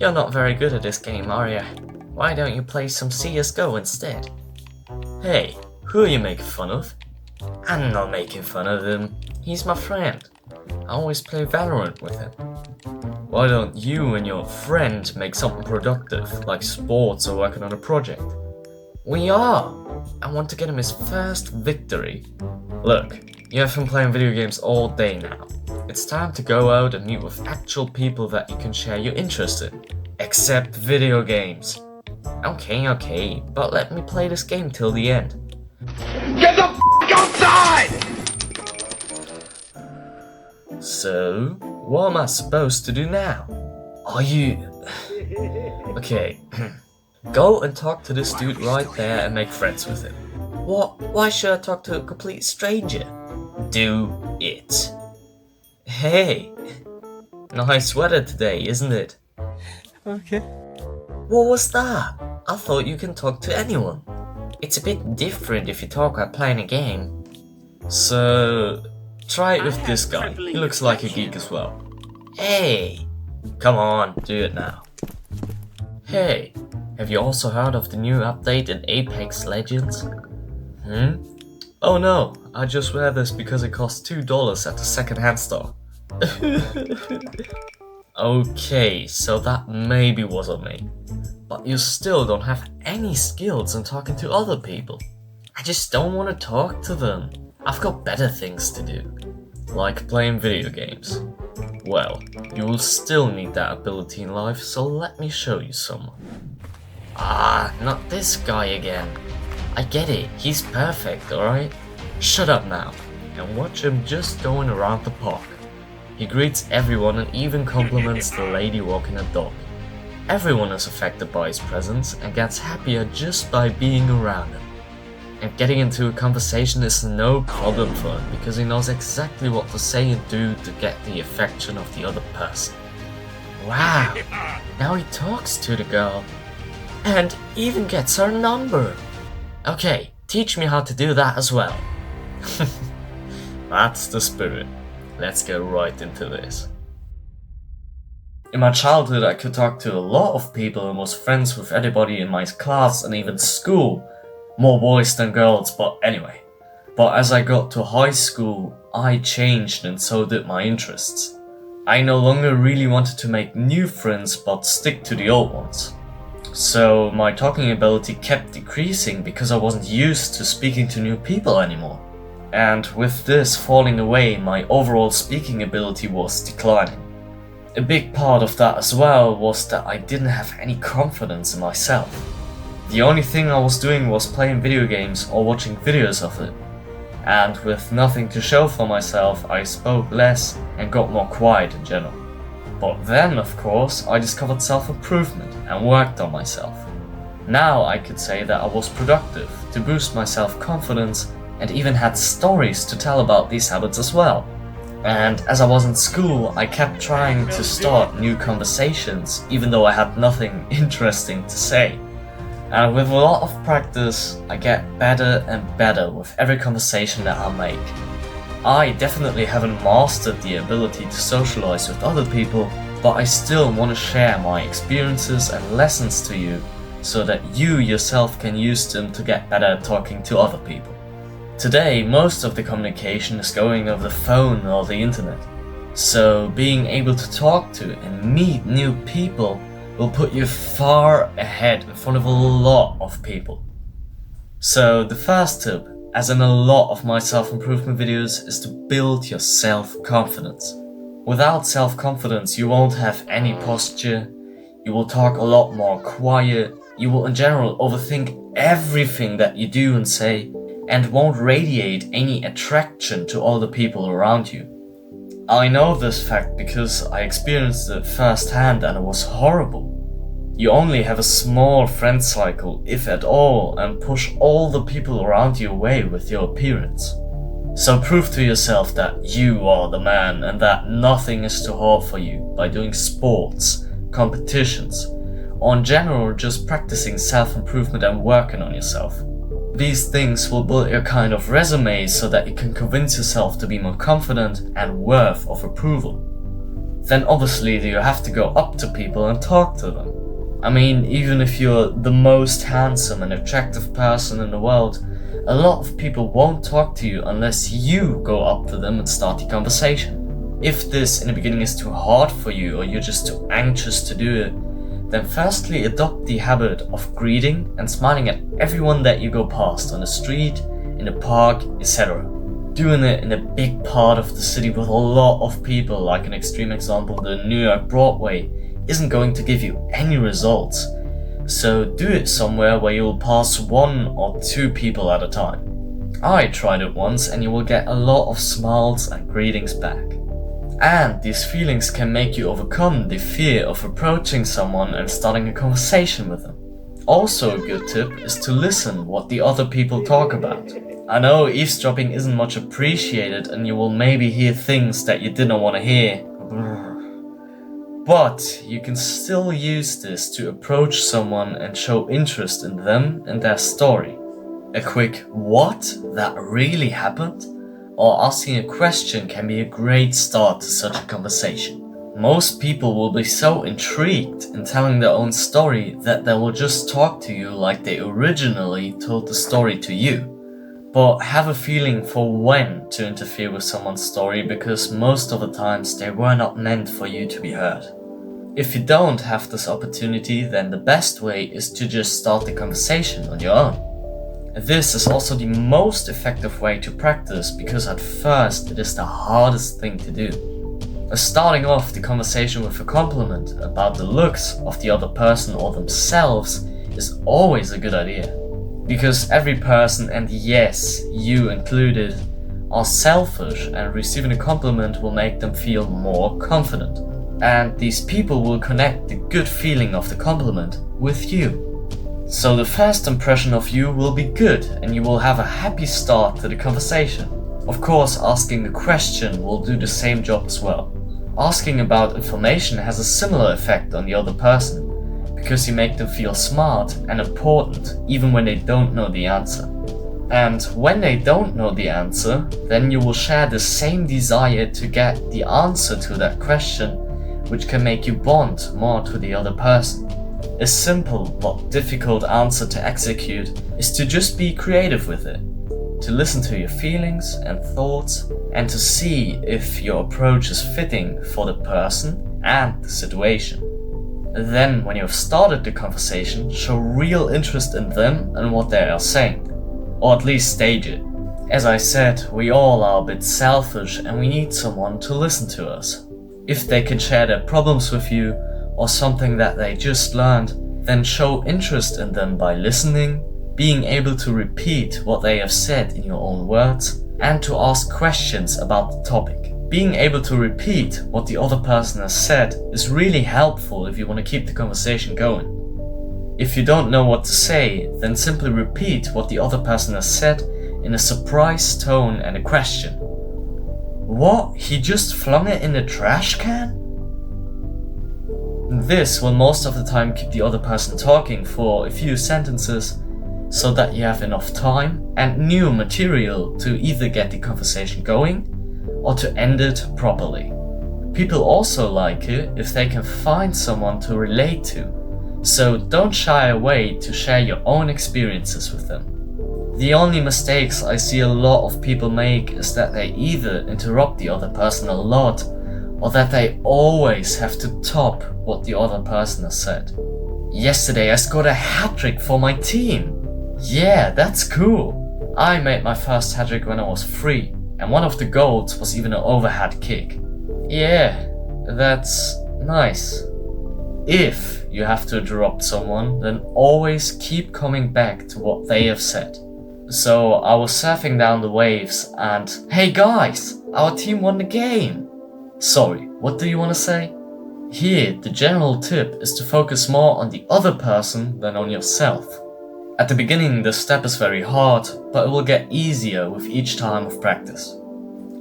You're not very good at this game, are you? Why don't you play some CSGO instead? Hey, who are you making fun of? I'm not making fun of him. He's my friend. I always play Valorant with him. Why don't you and your friend make something productive, like sports or working on a project? We are! I want to get him his first victory. Look, you have been playing video games all day now. It's time to go out and meet with actual people that you can share your interest in. Except video games. Okay, but let me play this game till the end. Get the f*** outside! So, what am I supposed to do now? Are you... Okay, go and talk to this dude right there and make friends with him. What? Why should I talk to a complete stranger? Do it. Hey, nice weather today, isn't it? Okay. What was that? I thought you can talk to anyone. It's a bit different if you talk while playing a game. So, try it with this guy. He looks like a geek as well. Hey! Come on, do it now. Hey, have you also heard of the new update in Apex Legends? Oh no, I just wear this because it costs $2 at the second-hand store. Okay, so that maybe wasn't me. But you still don't have any skills in talking to other people. I just don't want to talk to them. I've got better things to do. Like playing video games. Well, you will still need that ability in life, so let me show you someone. Ah, not this guy again. I get it, he's perfect, alright? Shut up now, and watch him just going around the park. He greets everyone and even compliments the lady walking a dog. Everyone is affected by his presence and gets happier just by being around him. And getting into a conversation is no problem for him because he knows exactly what to say and do to get the affection of the other person. Wow, now he talks to the girl and even gets her number. Okay, teach me how to do that as well. That's the spirit. Let's get right into this. In my childhood, I could talk to a lot of people and was friends with everybody in my class and even school. More boys than girls, but anyway. But as I got to high school, I changed and so did my interests. I no longer really wanted to make new friends but stick to the old ones. So my talking ability kept decreasing because I wasn't used to speaking to new people anymore. And with this falling away, my overall speaking ability was declining. A big part of that as well was that I didn't have any confidence in myself. The only thing I was doing was playing video games or watching videos of it. And with nothing to show for myself, I spoke less and got more quiet in general. But then, of course, I discovered self-improvement and worked on myself. Now I could say that I was productive to boost my self-confidence and even had stories to tell about these habits as well. And as I was in school, I kept trying to start new conversations even though I had nothing interesting to say. And with a lot of practice, I get better and better with every conversation that I make. I definitely haven't mastered the ability to socialize with other people, but I still want to share my experiences and lessons to you so that you yourself can use them to get better at talking to other people. Today, most of the communication is going over the phone or the internet, so being able to talk to and meet new people will put you far ahead in front of a lot of people. So the first tip, as in a lot of my self-improvement videos, is to build your self-confidence. Without self-confidence, you won't have any posture, you will talk a lot more quiet, you will in general overthink everything that you do and say, and won't radiate any attraction to all the people around you. I know this fact because I experienced it firsthand and it was horrible. You only have a small friend cycle, if at all, and push all the people around you away with your appearance. So prove to yourself that you are the man and that nothing is too hard for you by doing sports, competitions, or in general just practicing self-improvement and working on yourself. These things will build your kind of resume so that you can convince yourself to be more confident and worth of approval. then obviously you have to go up to people and talk to them. I mean, even if you're the most handsome and attractive person in the world, a lot of people won't talk to you unless you go up to them and start the conversation. If this in the beginning is too hard for you or you're just too anxious to do it, then firstly adopt the habit of greeting and smiling at everyone that you go past on the street, in the park, etc. Doing it in a big part of the city with a lot of people, like an extreme example, the New York Broadway, isn't going to give you any results. So do it somewhere where you'll pass 1 or 2 people at a time. I tried it once and you will get a lot of smiles and greetings back. And these feelings can make you overcome the fear of approaching someone and starting a conversation with them. Also a good tip is to listen what the other people talk about. I know eavesdropping isn't much appreciated and you will maybe hear things that you didn't want to hear. But you can still use this to approach someone and show interest in them and their story. A quick "what? That really happened?" or asking a question can be a great start to such a conversation. Most people will be so intrigued in telling their own story that they will just talk to you like they originally told the story to you. But have a feeling for when to interfere with someone's story, because most of the times they were not meant for you to be heard. If you don't have this opportunity, then the best way is to just start the conversation on your own. This is also the most effective way to practice, because at first it is the hardest thing to do. Starting off the conversation with a compliment about the looks of the other person or themselves is always a good idea. Because every person, and yes, you included, are selfish, and receiving a compliment will make them feel more confident. And these people will connect the good feeling of the compliment with you. So the first impression of you will be good and you will have a happy start to the conversation. Of course, asking a question will do the same job as well. Asking about information has a similar effect on the other person, because you make them feel smart and important even when they don't know the answer. And when they don't know the answer, then you will share the same desire to get the answer to that question, which can make you bond more to the other person. A simple but difficult answer to execute is to just be creative with it, to listen to your feelings and thoughts, and to see if your approach is fitting for the person and the situation. Then, when you have started the conversation, show real interest in them and what they are saying, or at least stage it. As I said, we all are a bit selfish and we need someone to listen to us. If they can share their problems with you, or something that they just learned, then show interest in them by listening, being able to repeat what they have said in your own words, and to ask questions about the topic. Being able to repeat what the other person has said is really helpful if you want to keep the conversation going. If you don't know what to say, then simply repeat what the other person has said in a surprised tone and a question. What? He just flung it in the trash can? This will most of the time keep the other person talking for a few sentences, so that you have enough time and new material to either get the conversation going or to end it properly. People also like it if they can find someone to relate to, so don't shy away to share your own experiences with them. The only mistakes I see a lot of people make is that they either interrupt the other person a lot, or that they always have to top what the other person has said. Yesterday I scored a hat-trick for my team. Yeah, that's cool. I made my first hat-trick when I was 3, and one of the goals was even an overhead kick. Yeah, that's nice. If you have to interrupt someone, then always keep coming back to what they have said. So I was surfing down the waves and, hey guys, our team won the game. Sorry, what do you want to say? Here, the general tip is to focus more on the other person than on yourself. At the beginning, the step is very hard, but it will get easier with each time of practice.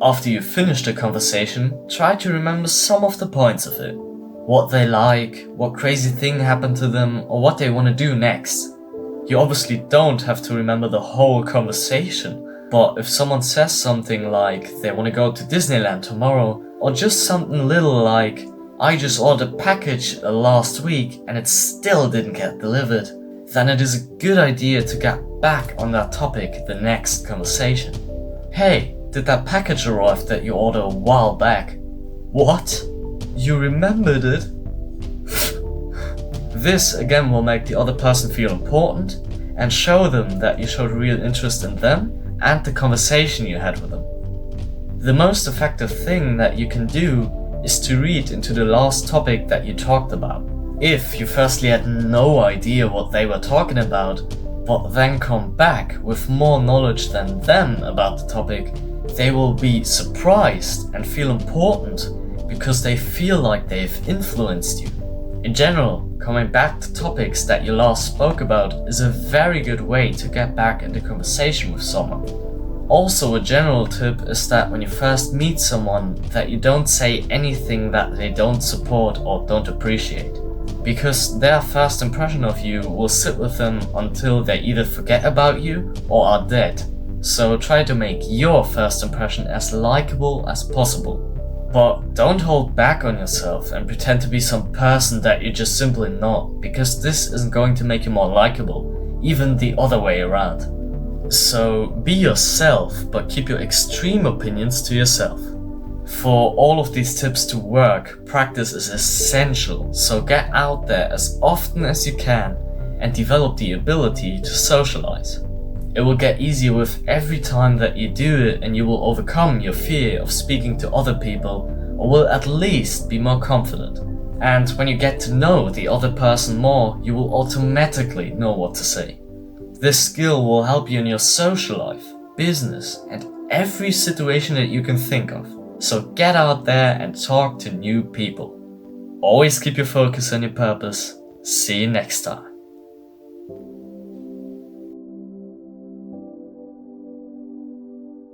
After you finish the conversation, try to remember some of the points of it. What they like, what crazy thing happened to them, or what they want to do next. You obviously don't have to remember the whole conversation, But if someone says something like they want to go to Disneyland tomorrow, or just something little like, I just ordered a package last week and it still didn't get delivered, then it is a good idea to get back on that topic the next conversation. Hey, did that package arrive that you ordered a while back? What? You remembered it? This again will make the other person feel important and show them that you showed real interest in them and the conversation you had with them. The most effective thing that you can do is to read into the last topic that you talked about. If you firstly had no idea what they were talking about, but then come back with more knowledge than them about the topic, they will be surprised and feel important because they feel like they've influenced you. In general, coming back to topics that you last spoke about is a very good way to get back into conversation with someone. Also, a general tip is that when you first meet someone, that you don't say anything that they don't support or don't appreciate, because their first impression of you will sit with them until they either forget about you or are dead. So try to make your first impression as likable as possible. But don't hold back on yourself and pretend to be some person that you're just simply not, because this isn't going to make you more likable, even the other way around. So be yourself, but keep your extreme opinions to yourself. For all of these tips to work, practice is essential, so get out there as often as you can and develop the ability to socialize. It will get easier with every time that you do it, and you will overcome your fear of speaking to other people, or will at least be more confident. And when you get to know the other person more, you will automatically know what to say. This skill will help you in your social life, business, and every situation that you can think of. So get out there and talk to new people. Always keep your focus on your purpose. See you next time.